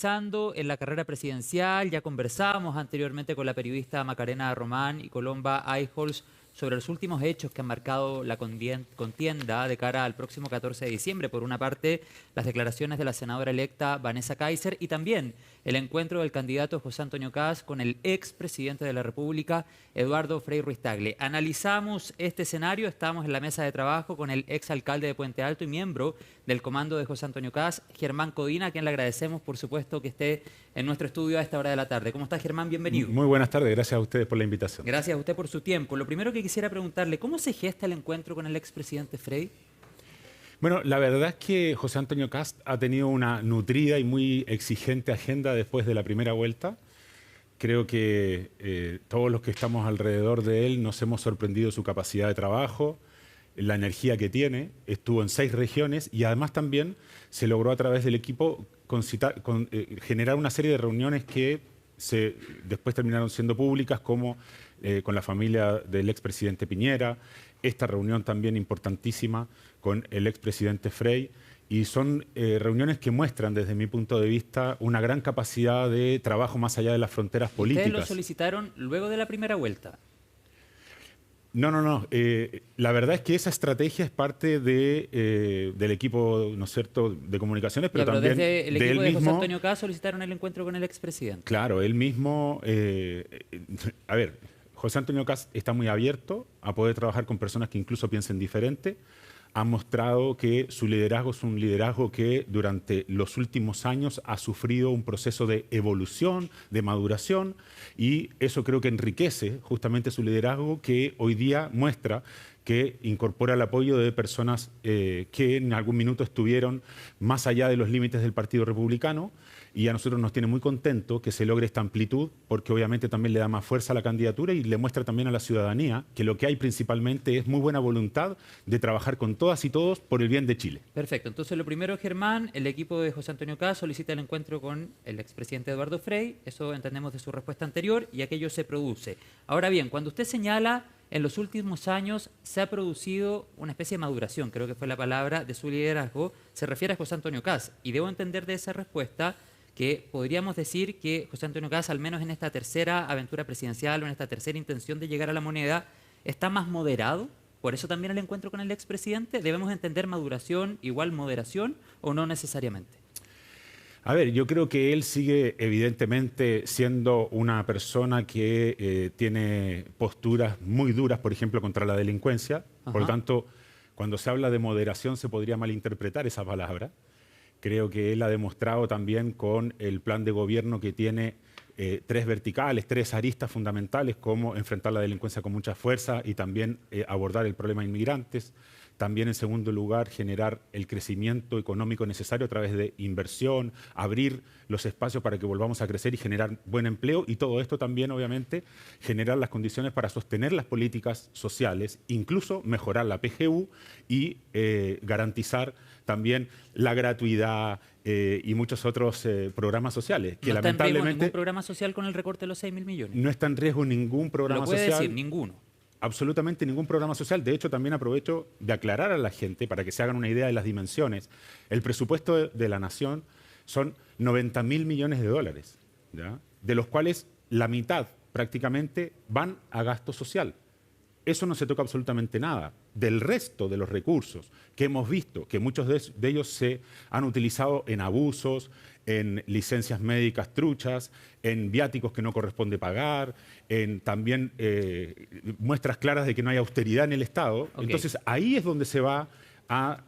Pensando en la carrera presidencial, ya conversábamos anteriormente con la periodista Macarena Román y Colomba Eichholz sobre los últimos hechos que han marcado la contienda de cara al próximo 14 de diciembre. Por una parte, las declaraciones de la senadora electa Vanessa Kaiser y también el encuentro del candidato José Antonio Kast con el expresidente de la República, Eduardo Frei Ruiz-Tagle. Analizamos este escenario, estamos en la mesa de trabajo con el exalcalde de Puente Alto y miembro del comando de José Antonio Kast, Germán Codina, a quien le agradecemos, por supuesto, que esté en nuestro estudio a esta hora de la tarde. ¿Cómo está, Germán? Bienvenido. Muy buenas tardes, gracias a ustedes por la invitación. Gracias a usted por su tiempo. Lo primero que quisiera preguntarle, ¿cómo se gesta el encuentro con el expresidente Frei? Bueno, la verdad es que José Antonio Kast ha tenido una nutrida y muy exigente agenda después de la primera vuelta. Creo que todos los que estamos alrededor de él nos hemos sorprendido su capacidad de trabajo, la energía que tiene. Estuvo en 6 regiones y además también se logró a través del equipo generar una serie de reuniones que después terminaron siendo públicas, como con la familia del expresidente Piñera, esta reunión también importantísima con el expresidente Frei, y son reuniones que muestran, desde mi punto de vista, una gran capacidad de trabajo más allá de las fronteras políticas. ¿Ustedes lo solicitaron luego de la primera vuelta? No. La verdad es que esa estrategia es parte del equipo, ¿no es cierto?, de comunicaciones, pero también desde el de equipo él de José mismo. Antonio Kast solicitaron el encuentro con el expresidente. Claro, él mismo. A ver, José Antonio Kast está muy abierto a poder trabajar con personas que incluso piensen diferente. Ha mostrado que su liderazgo es un liderazgo que durante los últimos años ha sufrido un proceso de evolución, de maduración, y eso creo que enriquece justamente su liderazgo, que hoy día muestra que incorpora el apoyo de personas que en algún minuto estuvieron más allá de los límites del Partido Republicano, y a nosotros nos tiene muy contento que se logre esta amplitud, porque obviamente también le da más fuerza a la candidatura y le muestra también a la ciudadanía que lo que hay principalmente es muy buena voluntad de trabajar con todas y todos por el bien de Chile. Perfecto. Entonces, lo primero, Germán, el equipo de José Antonio Kast solicita el encuentro con el expresidente Eduardo Frei. Eso entendemos de su respuesta anterior y aquello se produce. Ahora bien, cuando usted señala en los últimos años se ha producido una especie de maduración, creo que fue la palabra, de su liderazgo, se refiere a José Antonio Kast. Y debo entender de esa respuesta que podríamos decir que José Antonio Kast, al menos en esta tercera aventura presidencial o en esta tercera intención de llegar a la moneda, está más moderado. Por eso también el encuentro con el expresidente. ¿Debemos entender maduración igual moderación o no necesariamente? A ver, yo creo que él sigue evidentemente siendo una persona que tiene posturas muy duras, por ejemplo, contra la delincuencia. Ajá. Por lo tanto, cuando se habla de moderación se podría malinterpretar esa palabra. Creo que él ha demostrado también con el plan de gobierno que tiene 3 verticales, 3 aristas fundamentales, como enfrentar la delincuencia con mucha fuerza y también abordar el problema de inmigrantes. También, en segundo lugar, generar el crecimiento económico necesario a través de inversión, abrir los espacios para que volvamos a crecer y generar buen empleo. Y todo esto también, obviamente, generar las condiciones para sostener las políticas sociales, incluso mejorar la PGU y garantizar también la gratuidad y muchos otros programas sociales. Que ¿No está en riesgo lamentablemente ningún programa social con el recorte de los 6.000 millones? no está en riesgo ningún programa ¿Lo puede social. decir? Ninguno. Absolutamente ningún programa social. De hecho, también aprovecho de aclarar a la gente para que se hagan una idea de las dimensiones. El presupuesto de la nación son 90.000 millones de dólares, ¿ya?, de los cuales la mitad prácticamente van a gasto social. Eso no se toca absolutamente nada. Del resto de los recursos que hemos visto, que muchos de ellos se han utilizado en abusos, en licencias médicas truchas, en viáticos que no corresponde pagar, en también muestras claras de que no hay austeridad en el Estado. Okay. Entonces ahí es donde se va a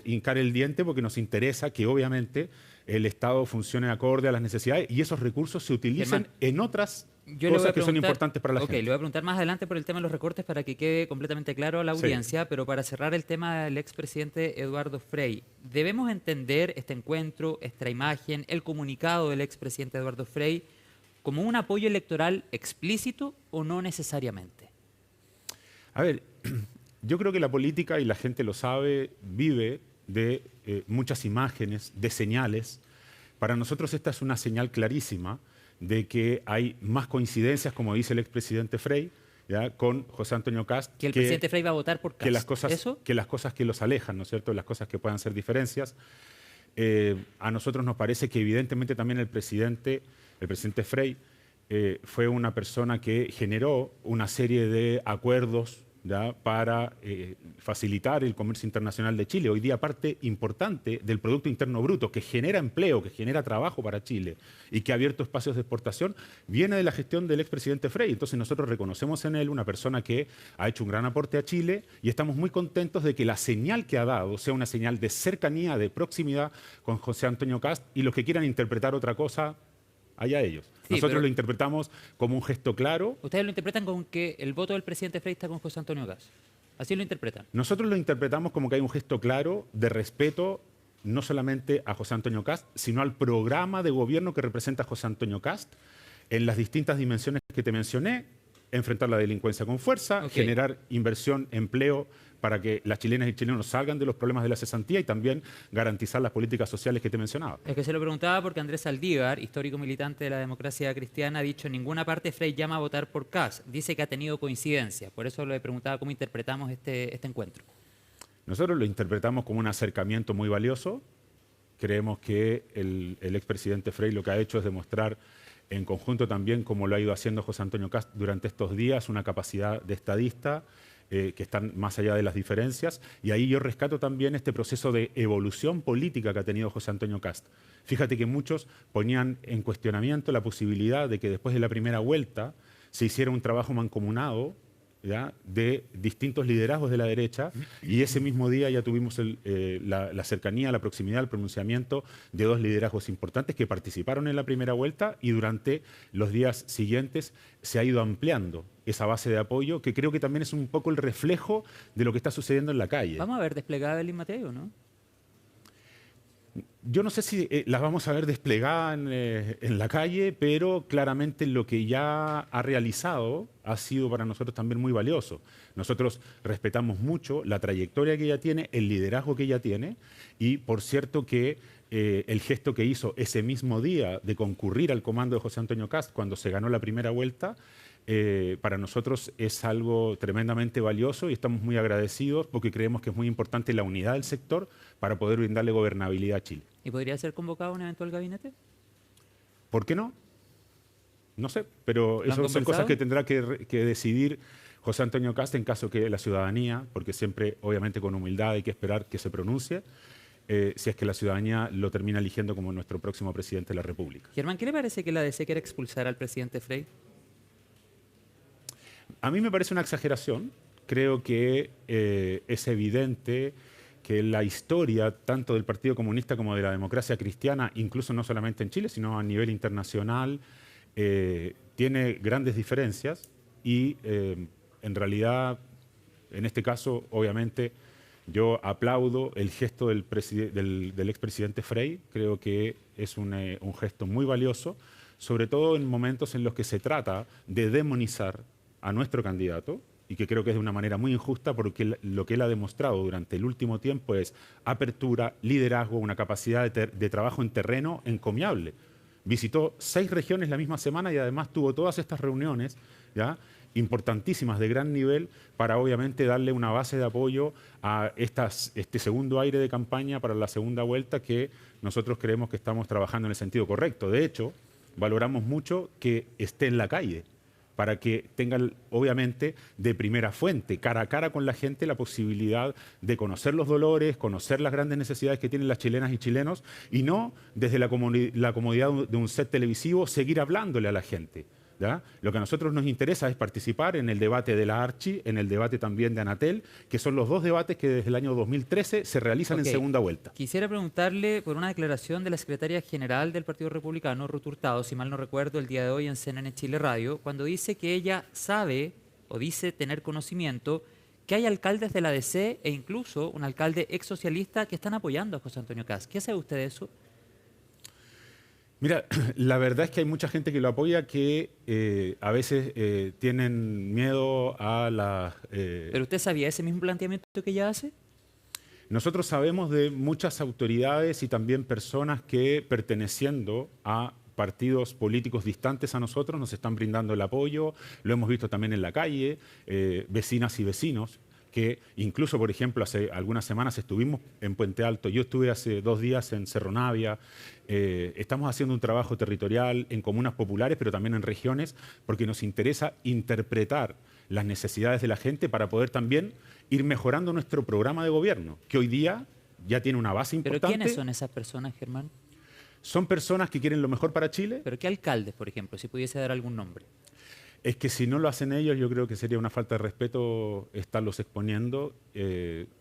hincar el diente, porque nos interesa que obviamente el Estado funcione acorde a las necesidades y esos recursos se utilicen, Germán, en otras cosas que son importantes para la gente. Le voy a preguntar más adelante por el tema de los recortes para que quede completamente claro a la audiencia, sí. Pero para cerrar el tema del expresidente Eduardo Frei, ¿debemos entender este encuentro, esta imagen, el comunicado del expresidente Eduardo Frei como un apoyo electoral explícito o no necesariamente? A ver, yo creo que la política, y la gente lo sabe, vive de muchas imágenes, de señales. Para nosotros esta es una señal clarísima de que hay más coincidencias, como dice el expresidente Frei, ¿ya?, con José Antonio Kast. Que el presidente Frei va a votar por Kast. Que las cosas que los alejan, ¿no es cierto?, las cosas que puedan ser diferencias. A nosotros nos parece que evidentemente también el presidente Frey, fue una persona que generó una serie de acuerdos, ¿ya?, para facilitar el comercio internacional de Chile. Hoy día parte importante del Producto Interno Bruto, que genera empleo, que genera trabajo para Chile y que ha abierto espacios de exportación, viene de la gestión del expresidente Frey. Entonces nosotros reconocemos en él una persona que ha hecho un gran aporte a Chile y estamos muy contentos de que la señal que ha dado sea una señal de cercanía, de proximidad con José Antonio Kast, y los que quieran interpretar otra cosa, allá ellos. Sí, Nosotros pero lo interpretamos como un gesto claro. ustedes lo interpretan con que el voto del presidente Frey está con José Antonio Kast. Así lo interpretan. Nosotros lo interpretamos como que hay un gesto claro de respeto no solamente a José Antonio Kast, sino al programa de gobierno que representa José Antonio Kast en las distintas dimensiones que te mencioné: enfrentar la delincuencia con fuerza, Ok. generar inversión, empleo, para que las chilenas y chilenos salgan de los problemas de la cesantía, y también garantizar las políticas sociales que te mencionaba. Es que se lo preguntaba porque Andrés Saldívar, histórico militante de la democracia cristiana, ha dicho: en ninguna parte Frey llama a votar por Kast. Dice que ha tenido coincidencias. Por eso le preguntaba cómo interpretamos este encuentro. Nosotros lo interpretamos como un acercamiento muy valioso. Creemos que el expresidente Frey lo que ha hecho es demostrar, en conjunto también, como lo ha ido haciendo José Antonio Kast durante estos días, una capacidad de estadista que están más allá de las diferencias. Y ahí yo rescato también este proceso de evolución política que ha tenido José Antonio Kast. Fíjate que muchos ponían en cuestionamiento la posibilidad de que después de la primera vuelta se hiciera un trabajo mancomunado, ¿ya?, de distintos liderazgos de la derecha, y ese mismo día ya tuvimos la cercanía, la proximidad, el pronunciamiento de dos liderazgos importantes que participaron en la primera vuelta, y durante los días siguientes se ha ido ampliando esa base de apoyo, que creo que también es un poco el reflejo de lo que está sucediendo en la calle. Vamos a ver desplegada Belín Mateo, ¿no? Yo no sé si las vamos a ver desplegadas en la calle, pero claramente lo que ya ha realizado ha sido para nosotros también muy valioso. Nosotros respetamos mucho la trayectoria que ella tiene, el liderazgo que ella tiene, y por cierto que el gesto que hizo ese mismo día de concurrir al comando de José Antonio Kast cuando se ganó la primera vuelta, para nosotros es algo tremendamente valioso, y estamos muy agradecidos porque creemos que es muy importante la unidad del sector para poder brindarle gobernabilidad a Chile. ¿Y podría ser convocado un eventual gabinete? ¿Por qué no? No sé, pero ¿Lo han eso son cosas conversado? que tendrá que decidir José Antonio Kast en caso que la ciudadanía, porque siempre, obviamente, con humildad hay que esperar que se pronuncie, si es que la ciudadanía lo termina eligiendo como nuestro próximo presidente de la República. Germán, ¿qué le parece que la DC quiera expulsar al presidente Frey? A mí me parece una exageración. Creo que es evidente que la historia tanto del Partido Comunista como de la democracia cristiana, incluso no solamente en Chile, sino a nivel internacional, tiene grandes diferencias, y en realidad, en este caso, obviamente, yo aplaudo el gesto del expresidente Frey. Creo que es un gesto muy valioso, sobre todo en momentos en los que se trata de demonizar a nuestro candidato, y que creo que es de una manera muy injusta, porque lo que él ha demostrado durante el último tiempo es apertura, liderazgo, una capacidad de trabajo en terreno encomiable. Visitó 6 regiones la misma semana y además tuvo todas estas reuniones, ¿ya?, importantísimas, de gran nivel, para obviamente darle una base de apoyo a este segundo aire de campaña para la segunda vuelta, que nosotros creemos que estamos trabajando en el sentido correcto. De hecho, valoramos mucho que esté en la calle, para que tengan, obviamente, de primera fuente, cara a cara con la gente, la posibilidad de conocer los dolores, conocer las grandes necesidades que tienen las chilenas y chilenos, y no desde la comodidad de un set televisivo seguir hablándole a la gente, ¿ya? Lo que a nosotros nos interesa es participar en el debate de la Archi, en el debate también de Anatel, que son los dos debates que desde el año 2013 se realizan en Ok. segunda vuelta. Quisiera preguntarle por una declaración de la secretaria general del Partido Republicano, Ruth Hurtado, si mal no recuerdo, el día de hoy en CNN Chile Radio, cuando dice que ella sabe, o dice tener conocimiento, que hay alcaldes de la DC e incluso un alcalde ex socialista que están apoyando a José Antonio Kast. ¿Qué sabe usted de eso? Mira, la verdad es que hay mucha gente que lo apoya, que a veces tienen miedo a la... ¿Pero usted sabía ese mismo planteamiento que ella hace? Nosotros sabemos de muchas autoridades y también personas que, perteneciendo a partidos políticos distantes a nosotros, nos están brindando el apoyo. Lo hemos visto también en la calle, vecinas y vecinos que incluso, por ejemplo, hace algunas semanas estuvimos en Puente Alto, yo estuve hace 2 días en Cerro Navia, estamos haciendo un trabajo territorial en comunas populares, pero también en regiones, porque nos interesa interpretar las necesidades de la gente para poder también ir mejorando nuestro programa de gobierno, que hoy día ya tiene una base ¿Pero importante. quiénes son esas personas, Germán? Son personas que quieren lo mejor para Chile. ¿Pero qué alcaldes, por ejemplo, si pudiese dar algún nombre? Es que si no lo hacen ellos, yo creo que sería una falta de respeto estarlos exponiendo.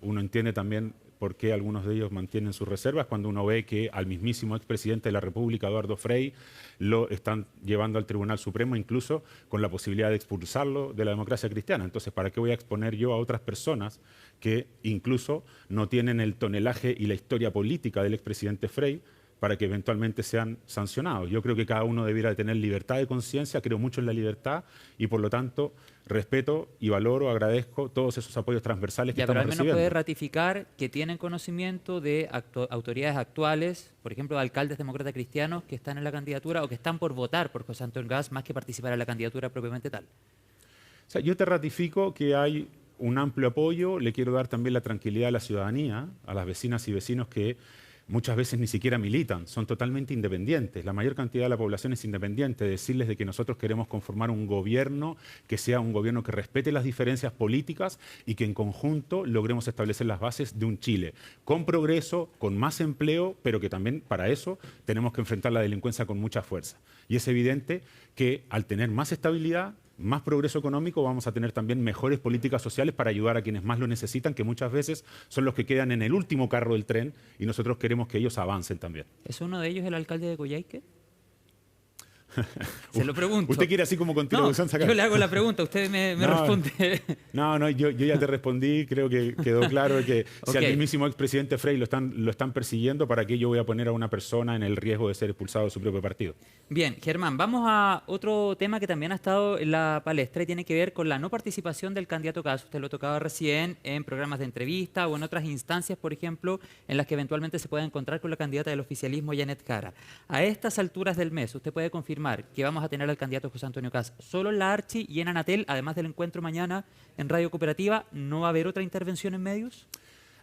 Uno entiende también por qué algunos de ellos mantienen sus reservas cuando uno ve que al mismísimo expresidente de la República, Eduardo Frei, lo están llevando al Tribunal Supremo, incluso con la posibilidad de expulsarlo de la democracia cristiana. Entonces, ¿para qué voy a exponer yo a otras personas que incluso no tienen el tonelaje y la historia política del expresidente Frei para que eventualmente sean sancionados? Yo creo que cada uno debiera de tener libertad de conciencia, creo mucho en la libertad y por lo tanto respeto y valoro, agradezco todos esos apoyos transversales que Ya, pero estamos al menos recibiendo. puede ratificar que tienen conocimiento de autoridades actuales, por ejemplo, de alcaldes demócratas cristianos que están en la candidatura o que están por votar por José Antonio Cast más que participar en la candidatura propiamente tal. O sea, yo te ratifico que hay un amplio apoyo, le quiero dar también la tranquilidad a la ciudadanía, a las vecinas y vecinos que muchas veces ni siquiera militan, son totalmente independientes. La mayor cantidad de la población es independiente. Decirles de que nosotros queremos conformar un gobierno que sea un gobierno que respete las diferencias políticas y que en conjunto logremos establecer las bases de un Chile con progreso, con más empleo, pero que también para eso tenemos que enfrentar la delincuencia con mucha fuerza. Y es evidente que al tener más estabilidad, más progreso económico, vamos a tener también mejores políticas sociales para ayudar a quienes más lo necesitan, que muchas veces son los que quedan en el último carro del tren y nosotros queremos que ellos avancen también. ¿Es uno de ellos el alcalde de Coyhaique? Se lo pregunto. ¿Usted quiere así como contribución sacar? Yo le hago la pregunta, usted me responde. No, yo ya te respondí, creo que quedó claro que si al mismísimo expresidente Frei lo están persiguiendo, ¿para qué yo voy a poner a una persona en el riesgo de ser expulsado de su propio partido? Bien, Germán, vamos a otro tema que también ha estado en la palestra y tiene que ver con la no participación del candidato Cast. Usted lo tocaba recién en programas de entrevista o en otras instancias, por ejemplo, en las que eventualmente se pueda encontrar con la candidata del oficialismo, Janet Jara. A estas alturas del mes, ¿usted puede confirmar que vamos a tener al candidato José Antonio Cast solo en la Archi y en Anatel, además del encuentro mañana en Radio Cooperativa? ¿No va a haber otra intervención en medios?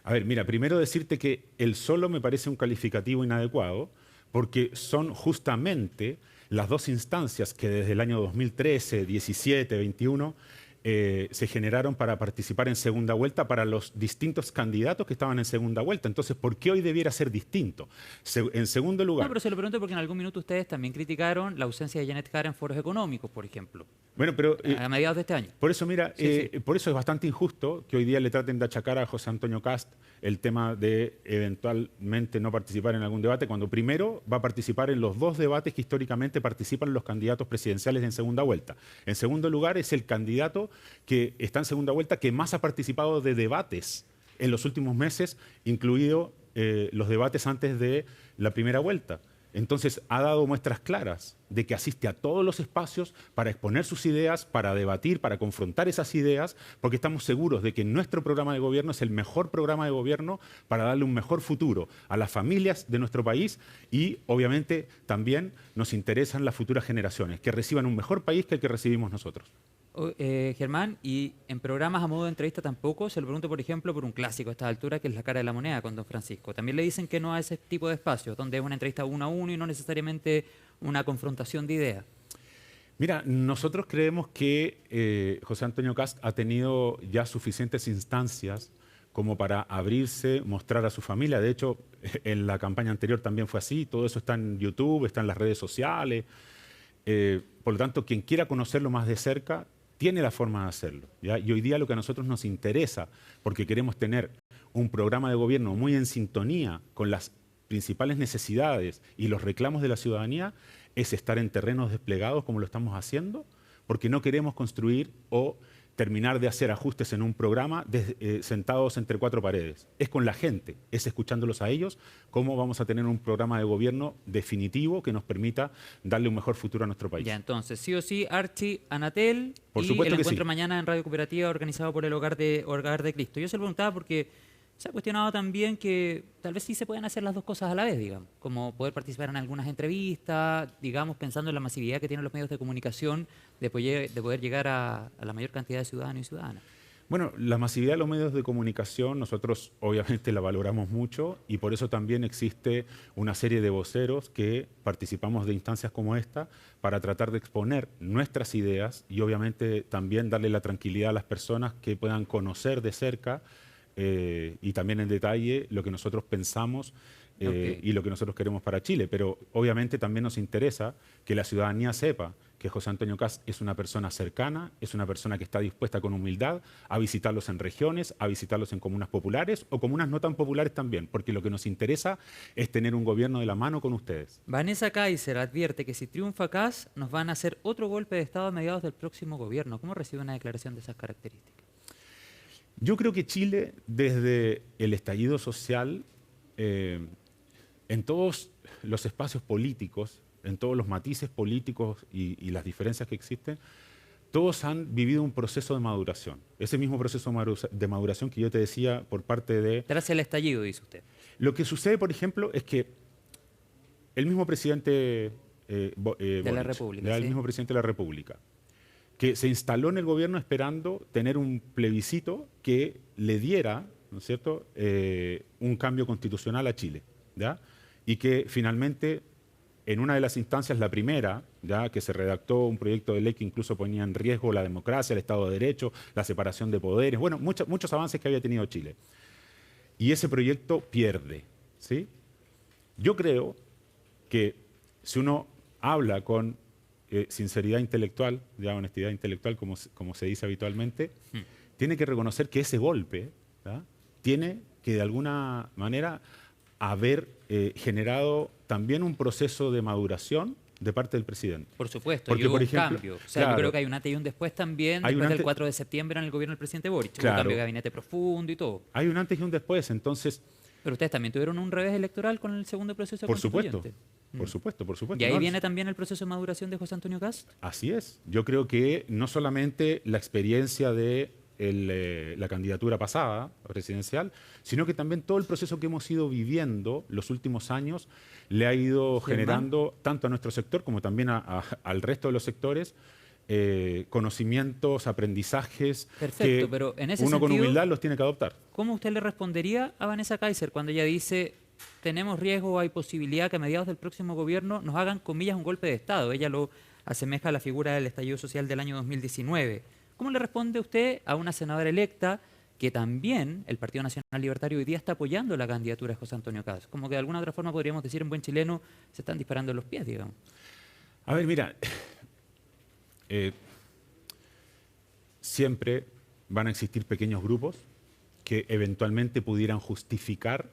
A ver, mira, primero decirte que el solo me parece un calificativo inadecuado, porque son justamente las dos instancias que desde el año 2013, 17, 21 se generaron para participar en segunda vuelta para los distintos candidatos que estaban en segunda vuelta. Entonces, ¿por qué hoy debiera ser distinto? En segundo lugar... No, pero se lo pregunto porque en algún minuto ustedes también criticaron la ausencia de Janet Jara en foros económicos, por ejemplo. Bueno, pero... a mediados de este año. Por eso, mira, Sí. por eso es bastante injusto que hoy día le traten de achacar a José Antonio Cast el tema de eventualmente no participar en algún debate, cuando primero va a participar en los 2 debates que históricamente participan los candidatos presidenciales en segunda vuelta. En segundo lugar, es el candidato que está en segunda vuelta que más ha participado de debates en los últimos meses, incluido los debates antes de la primera vuelta. Entonces ha dado muestras claras de que asiste a todos los espacios para exponer sus ideas, para debatir, para confrontar esas ideas, porque estamos seguros de que nuestro programa de gobierno es el mejor programa de gobierno para darle un mejor futuro a las familias de nuestro país y obviamente también nos interesan las futuras generaciones, que reciban un mejor país que el que recibimos nosotros. Germán, y en programas a modo de entrevista tampoco, se lo pregunto, por ejemplo, por un clásico a esta altura, que es La cara de la moneda con don Francisco. También le dicen que no a ese tipo de espacios, donde es una entrevista 1 a 1 y no necesariamente una confrontación de ideas. Mira, nosotros creemos que José Antonio Cast ha tenido ya suficientes instancias como para abrirse, mostrar a su familia. De hecho, en la campaña anterior también fue así. Todo eso está en YouTube, está en las redes sociales. Por lo tanto, quien quiera conocerlo más de cerca tiene la forma de hacerlo, ¿ya? Y hoy día lo que a nosotros nos interesa, porque queremos tener un programa de gobierno muy en sintonía con las principales necesidades y los reclamos de la ciudadanía, es estar en terrenos desplegados como lo estamos haciendo, porque no queremos construir o terminar de hacer ajustes en un programa sentados entre 4 paredes. Es con la gente, es escuchándolos a ellos, cómo vamos a tener un programa de gobierno definitivo que nos permita darle un mejor futuro a nuestro país. Ya, entonces, sí o sí, Archi, Anatel Por y supuesto el que encuentro sí. mañana en Radio Cooperativa organizado por el Hogar de Cristo. Yo se lo preguntaba porque se ha cuestionado también que tal vez sí se pueden hacer las dos cosas a la vez, digamos, como poder participar en algunas entrevistas, digamos, pensando en la masividad que tienen los medios de comunicación de poder llegar a la mayor cantidad de ciudadanos y ciudadanas. Bueno, la masividad de los medios de comunicación nosotros obviamente la valoramos mucho y por eso también existe una serie de voceros que participamos de instancias como esta para tratar de exponer nuestras ideas y obviamente también darle la tranquilidad a las personas que puedan conocer de cerca y también en detalle lo que nosotros pensamos y lo que nosotros queremos para Chile. Pero obviamente también nos interesa que la ciudadanía sepa que José Antonio Kast es una persona cercana, es una persona que está dispuesta con humildad a visitarlos en regiones, a visitarlos en comunas populares o comunas no tan populares también, porque lo que nos interesa es tener un gobierno de la mano con ustedes. Vanessa Kaiser advierte que si triunfa Kast, nos van a hacer otro golpe de Estado a mediados del próximo gobierno. ¿Cómo recibe una declaración de esas características? Yo creo que Chile, desde el estallido social, en todos los espacios políticos, en todos los matices políticos y las diferencias que existen, todos han vivido un proceso de maduración. Ese mismo proceso de maduración que yo te decía por parte de... Tras el estallido, dice usted. Lo que sucede, por ejemplo, es que el mismo presidente de la República, el mismo presidente de la República, que se instaló en el gobierno esperando tener un plebiscito que le diera, ¿no es cierto?, un cambio constitucional a Chile, ¿ya? Y que finalmente, en una de las instancias, la primera, ya que se redactó un proyecto de ley que incluso ponía en riesgo la democracia, el Estado de Derecho, la separación de poderes, bueno, muchos avances que había tenido Chile. Y ese proyecto pierde, ¿sí? Yo creo que si uno habla con sinceridad intelectual, ya honestidad intelectual, como se dice habitualmente, tiene que reconocer que ese golpe, ¿ya?, tiene que de alguna manera haber generado también un proceso de maduración de parte del presidente. Por supuesto, porque, y hubo por un ejemplo, cambio. O sea, claro, yo creo que hay un antes y un después también, hay un después del antes- 4 de septiembre en el gobierno del presidente Boric. Hubo Claro. un cambio de gabinete profundo y todo. Hay un antes y un después, entonces, Pero ustedes también tuvieron un revés electoral con el segundo proceso por supuesto, constituyente. por supuesto, por supuesto. Y ahí ¿no? viene también el proceso de maduración de José Antonio Kast. Así es. Yo creo que no solamente la experiencia de la candidatura pasada presidencial, sino que también todo el proceso que hemos ido viviendo los últimos años le ha ido Germán. generando tanto a nuestro sector como también al resto de los sectores conocimientos, aprendizajes Perfecto, que pero en ese uno con sentido, humildad los tiene que adoptar. ¿cómo usted le respondería a Vanessa Kaiser cuando ella dice tenemos riesgo, hay posibilidad que a mediados del próximo gobierno nos hagan, comillas, un golpe de Estado? Ella lo asemeja a la figura del estallido social del año 2019. ¿Cómo le responde usted a una senadora electa que también el Partido Nacional Libertario hoy día está apoyando la candidatura de José Antonio Kast? Como que de alguna otra forma podríamos decir en buen chileno, se están disparando en los pies, digamos. A ver, mira, siempre van a existir pequeños grupos que eventualmente pudieran justificar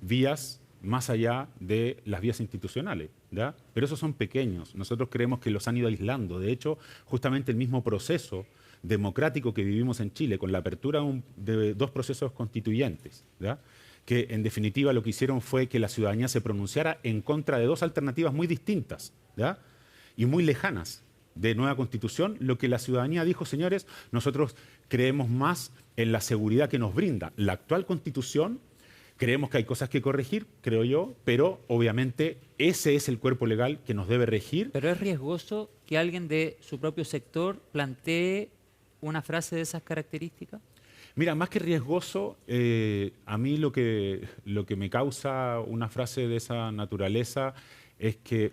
vías más allá de las vías institucionales, ¿ya? Pero esos son pequeños. Nosotros creemos que los han ido aislando. De hecho, justamente el mismo proceso democrático que vivimos en Chile, con la apertura de dos procesos constituyentes, ¿ya?, que en definitiva lo que hicieron fue que la ciudadanía se pronunciara en contra de dos alternativas muy distintas, ¿ya?, y muy lejanas de nueva constitución. Lo que la ciudadanía dijo, señores, nosotros creemos más en la seguridad que nos brinda la actual constitución. Creemos que hay cosas que corregir, creo yo, pero obviamente ese es el cuerpo legal que nos debe regir. Pero es riesgoso que alguien de su propio sector plantee una frase de esas características. Mira, más que riesgoso, a mí lo que me causa una frase de esa naturaleza es que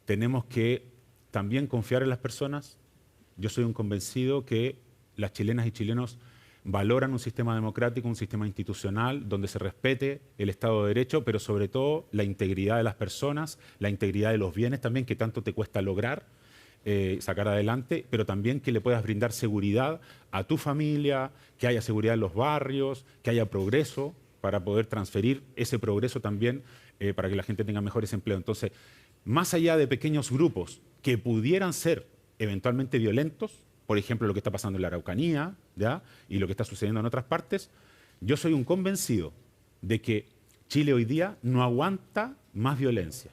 tenemos que también confiar en las personas. Yo soy un convencido que las chilenas y chilenos valoran un sistema democrático, un sistema institucional donde se respete el Estado de Derecho, pero sobre todo la integridad de las personas, la integridad de los bienes también, que tanto te cuesta lograr sacar adelante, pero también que le puedas brindar seguridad a tu familia, que haya seguridad en los barrios, que haya progreso para poder transferir ese progreso también para que la gente tenga mejores empleos. Entonces, más allá de pequeños grupos que pudieran ser eventualmente violentos, por ejemplo, lo que está pasando en la Araucanía, ¿ya?, y lo que está sucediendo en otras partes, yo soy un convencido de que Chile hoy día no aguanta más violencia.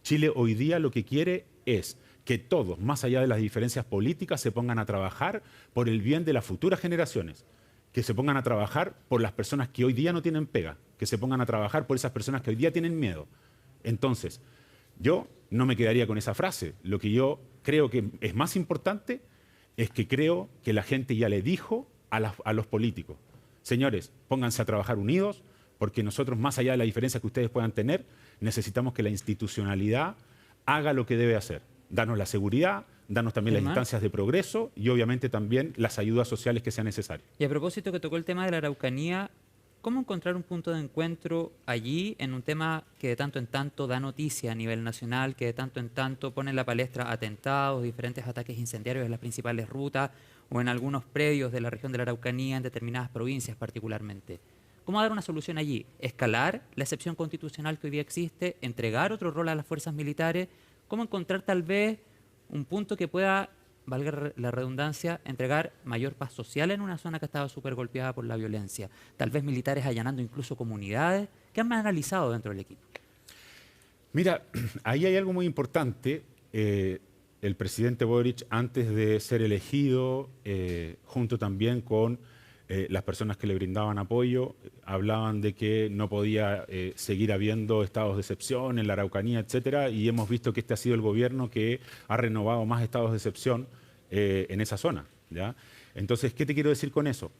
Chile hoy día lo que quiere es que todos, más allá de las diferencias políticas, se pongan a trabajar por el bien de las futuras generaciones, que se pongan a trabajar por las personas que hoy día no tienen pega, que se pongan a trabajar por esas personas que hoy día tienen miedo. Entonces, yo no me quedaría con esa frase. Lo que yo creo que es más importante es que creo que la gente ya le dijo a los políticos. Señores, pónganse a trabajar unidos, porque nosotros, más allá de la diferencia que ustedes puedan tener, necesitamos que la institucionalidad haga lo que debe hacer. Darnos la seguridad, darnos también las instancias de progreso y obviamente también las ayudas sociales que sean necesarias. Y a propósito que tocó el tema de la Araucanía, ¿cómo encontrar un punto de encuentro allí en un tema que de tanto en tanto da noticia a nivel nacional, que de tanto en tanto pone en la palestra atentados, diferentes ataques incendiarios en las principales rutas o en algunos predios de la región de la Araucanía, en determinadas provincias particularmente? ¿Cómo dar una solución allí? ¿Escalar la excepción constitucional que hoy día existe? ¿Entregar otro rol a las fuerzas militares? ¿Cómo encontrar tal vez un punto que pueda, valga la redundancia, entregar mayor paz social en una zona que estaba súper golpeada por la violencia? Tal vez militares allanando incluso comunidades. ¿Qué han analizado dentro del equipo? Mira, ahí hay algo muy importante. El presidente Boric, antes de ser elegido, junto también con las personas que le brindaban apoyo, hablaban de que no podía seguir habiendo estados de excepción en la Araucanía, etcétera, y hemos visto que este ha sido el gobierno que ha renovado más estados de excepción en esa zona, ¿ya? Entonces, ¿qué te quiero decir con eso?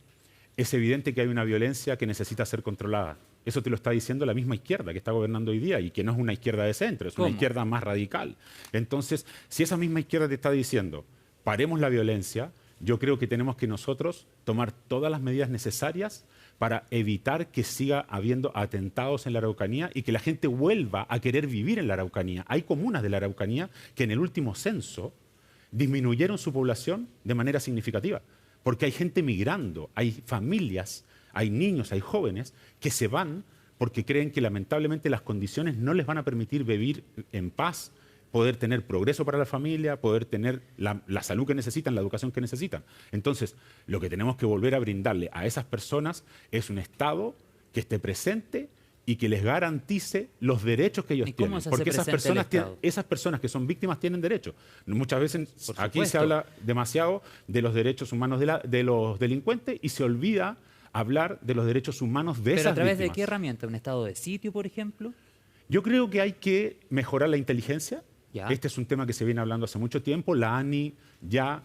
Es evidente que hay una violencia que necesita ser controlada. Eso te lo está diciendo la misma izquierda que está gobernando hoy día y que no es una izquierda de centro, es una izquierda más radical. Entonces, si esa misma izquierda te está diciendo, paremos la violencia, yo creo que tenemos que nosotros tomar todas las medidas necesarias para evitar que siga habiendo atentados en la Araucanía y que la gente vuelva a querer vivir en la Araucanía. Hay comunas de la Araucanía que en el último censo disminuyeron su población de manera significativa, porque hay gente migrando, hay familias, hay niños, hay jóvenes que se van porque creen que lamentablemente las condiciones no les van a permitir vivir en paz, poder tener progreso para la familia, poder tener la salud que necesitan, la educación que necesitan. Entonces, lo que tenemos que volver a brindarle a esas personas es un Estado que esté presente y que les garantice los derechos que ellos tienen. Porque esas personas que son víctimas tienen derechos. Muchas veces aquí se habla demasiado de los derechos humanos de los delincuentes y se olvida hablar de los derechos humanos de esas víctimas. ¿Pero a través de qué herramienta? ¿Un estado de sitio, por ejemplo? Yo creo que hay que mejorar la inteligencia. Ya. Este es un tema que se viene hablando hace mucho tiempo. La ANI ya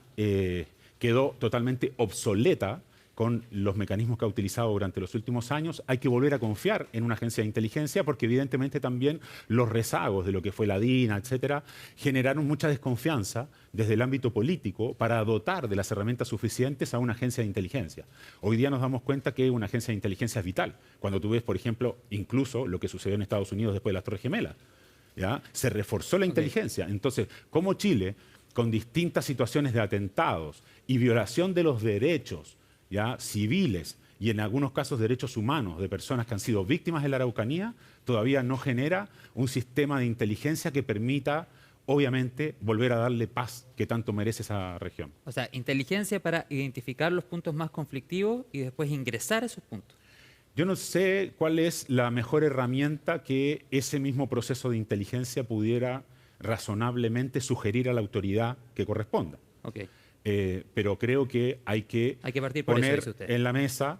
quedó totalmente obsoleta con los mecanismos que ha utilizado durante los últimos años. Hay que volver a confiar en una agencia de inteligencia porque evidentemente también los rezagos de lo que fue la DINA, etcétera, generaron mucha desconfianza desde el ámbito político para dotar de las herramientas suficientes a una agencia de inteligencia. Hoy día nos damos cuenta que una agencia de inteligencia es vital. Cuando tú ves, por ejemplo, incluso lo que sucedió en Estados Unidos después de las Torres Gemelas, ¿ya? Se reforzó la inteligencia. Entonces, como Chile, con distintas situaciones de atentados y violación de los derechos, ¿ya?, civiles y en algunos casos derechos humanos de personas que han sido víctimas de la Araucanía, todavía no genera un sistema de inteligencia que permita, obviamente, volver a darle paz que tanto merece esa región. O sea, inteligencia para identificar los puntos más conflictivos y después ingresar a esos puntos. Yo no sé cuál es la mejor herramienta que ese mismo proceso de inteligencia pudiera razonablemente sugerir a la autoridad que corresponda. Okay. Pero creo que hay que partir por poner eso, dice usted, en la mesa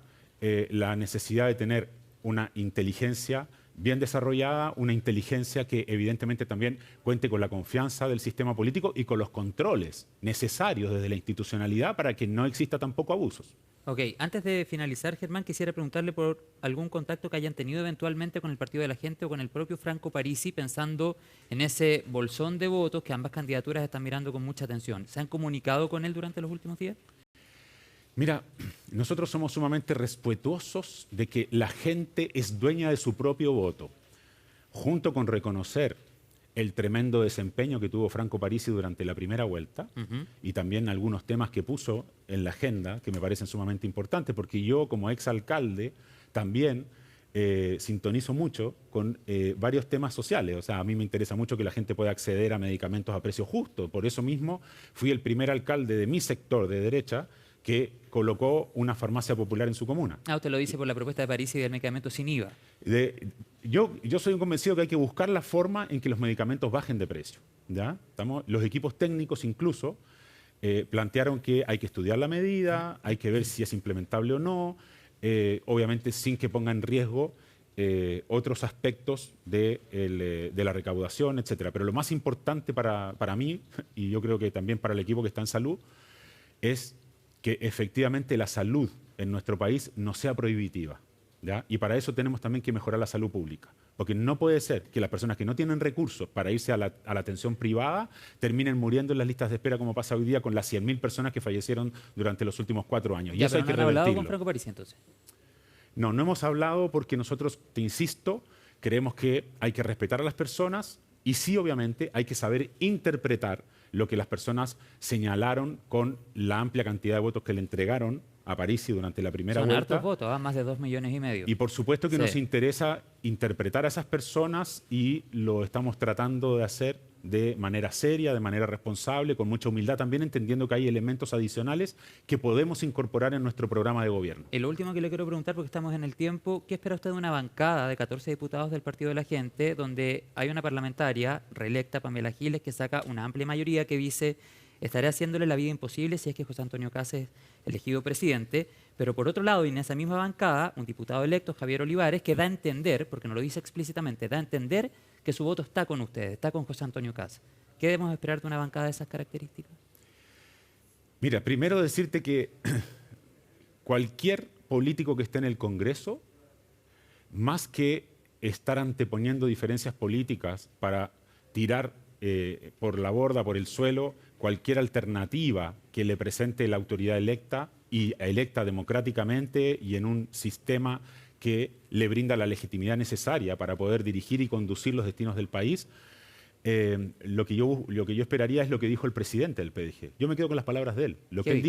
la necesidad de tener una inteligencia bien desarrollada, una inteligencia que evidentemente también cuente con la confianza del sistema político y con los controles necesarios desde la institucionalidad para que no exista tampoco abusos. Ok, antes de finalizar, Germán, quisiera preguntarle por algún contacto que hayan tenido eventualmente con el Partido de la Gente o con el propio Franco Parisi, pensando en ese bolsón de votos que ambas candidaturas están mirando con mucha atención. ¿Se han comunicado con él durante los últimos días? Mira, nosotros somos sumamente respetuosos de que la gente es dueña de su propio voto, junto con reconocer el tremendo desempeño que tuvo Franco Parisi durante la primera vuelta y también algunos temas que puso en la agenda que me parecen sumamente importantes, porque yo como exalcalde también sintonizo mucho con varios temas sociales. O sea, a mí me interesa mucho que la gente pueda acceder a medicamentos a precio justo. Por eso mismo fui el primer alcalde de mi sector de derecha que colocó una farmacia popular en su comuna. Ah, usted lo dice por la propuesta de Parisi del medicamento sin IVA. Yo soy un convencido que hay que buscar la forma en que los medicamentos bajen de precio, ¿ya? Los equipos técnicos incluso plantearon que hay que estudiar la medida, hay que ver si es implementable o no, obviamente sin que ponga en riesgo otros aspectos de la recaudación, etcétera. Pero lo más importante para mí, y yo creo que también para el equipo que está en salud, es que efectivamente la salud en nuestro país no sea prohibitiva, ¿ya? Y para eso tenemos también que mejorar la salud pública. Porque no puede ser que las personas que no tienen recursos para irse a la atención privada terminen muriendo en las listas de espera, como pasa hoy día con las 100.000 personas que fallecieron durante los últimos 4 años. Ya, y eso hay pero que no han hablado con revertirlo. Franco Parisi, entonces. No, no hemos hablado porque nosotros, te insisto, creemos que hay que respetar a las personas y sí, obviamente, hay que saber interpretar lo que las personas señalaron con la amplia cantidad de votos que le entregaron a Parisi durante la primera Son vuelta. hartos votos, más de 2,5 millones. Y por supuesto que Sí. nos interesa interpretar a esas personas y lo estamos tratando de hacer de manera seria, de manera responsable, con mucha humildad también, entendiendo que hay elementos adicionales que podemos incorporar en nuestro programa de gobierno. Y lo último que le quiero preguntar, porque estamos en el tiempo, ¿qué espera usted de una bancada de 14 diputados del Partido de la Gente, donde hay una parlamentaria reelecta, Pamela Giles, que saca una amplia mayoría que dice estaré haciéndole la vida imposible si es que José Antonio Kast es elegido presidente, pero por otro lado, y en esa misma bancada, un diputado electo, Javier Olivares, que da a entender, porque no lo dice explícitamente, da a entender que su voto está con ustedes, está con José Antonio Kast. ¿Qué debemos esperar de una bancada de esas características? Mira, primero decirte que cualquier político que esté en el Congreso, más que estar anteponiendo diferencias políticas para tirar por la borda, por el suelo, cualquier alternativa que le presente la autoridad electa y electa democráticamente y en un sistema que le brinda la legitimidad necesaria para poder dirigir y conducir los destinos del país, lo que yo esperaría es lo que dijo el presidente del PDG. Yo me quedo con las palabras de él. Lo que él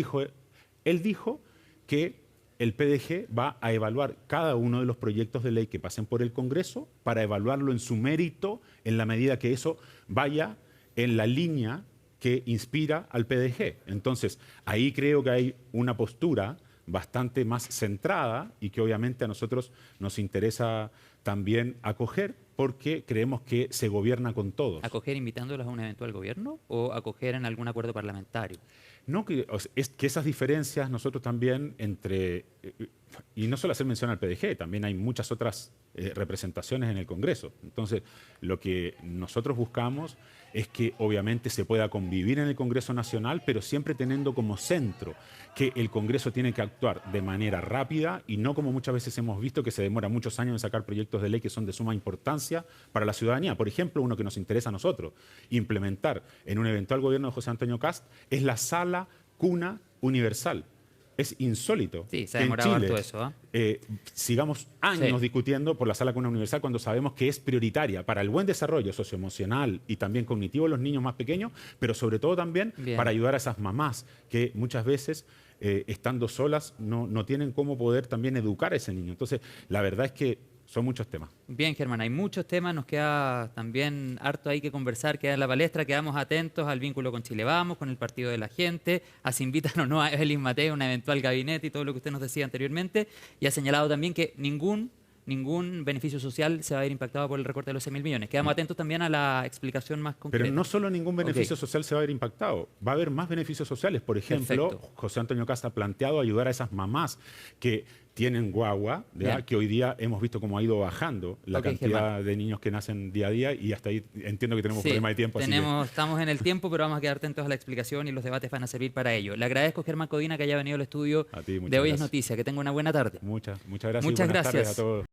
dijo que el PDG va a evaluar cada uno de los proyectos de ley que pasen por el Congreso para evaluarlo en su mérito en la medida que eso vaya en la línea que inspira al PDG. Entonces, ahí creo que hay una postura bastante más centrada y que obviamente a nosotros nos interesa también acoger porque creemos que se gobierna con todos. ¿Acoger invitándolos a un eventual gobierno o acoger en algún acuerdo parlamentario? No, es que esas diferencias nosotros también entre, y no solo hacer mención al PDG, también hay muchas otras representaciones en el Congreso. Entonces, lo que nosotros buscamos es que obviamente se pueda convivir en el Congreso Nacional, pero siempre teniendo como centro que el Congreso tiene que actuar de manera rápida y no como muchas veces hemos visto que se demora muchos años en sacar proyectos de ley que son de suma importancia para la ciudadanía. Por ejemplo, uno que nos interesa a nosotros, implementar en un eventual gobierno de José Antonio Kast, es la sala cuna universal. Es insólito Sí, se ha que en demorado Chile harto eso, sigamos años Sí. discutiendo por la sala cuna universal cuando sabemos que es prioritaria para el buen desarrollo socioemocional y también cognitivo de los niños más pequeños, pero sobre todo también Bien. para ayudar a esas mamás que muchas veces, estando solas, no tienen cómo poder también educar a ese niño. Entonces, la verdad es que son muchos temas. Bien, Germán, hay muchos temas, nos queda también harto ahí que conversar, queda en la palestra, quedamos atentos al vínculo con Chile Vamos, con el Partido de la Gente, a si invitan o no a Evelyn Matei, un eventual gabinete y todo lo que usted nos decía anteriormente, y ha señalado también que ningún beneficio social se va a ver impactado por el recorte de los 6.000 millones. Quedamos atentos también a la explicación más concreta. Pero no solo ningún beneficio social se va a ver impactado, va a haber más beneficios sociales. Por ejemplo, Perfecto. José Antonio Kast ha planteado ayudar a esas mamás que tienen guagua, ¿ya? Que hoy día hemos visto cómo ha ido bajando la cantidad Germán. de niños que nacen día a día y hasta ahí entiendo que tenemos Sí, problema de tiempo. Así que estamos en el tiempo, pero vamos a quedar atentos a la explicación y los debates van a servir para ello. Le agradezco, Germán Codina, que haya venido al estudio A ti, muchas de Hoy es gracias. Noticia. Que tenga una buena tarde. muchas gracias. Muchas y buenas tardes gracias. a todos.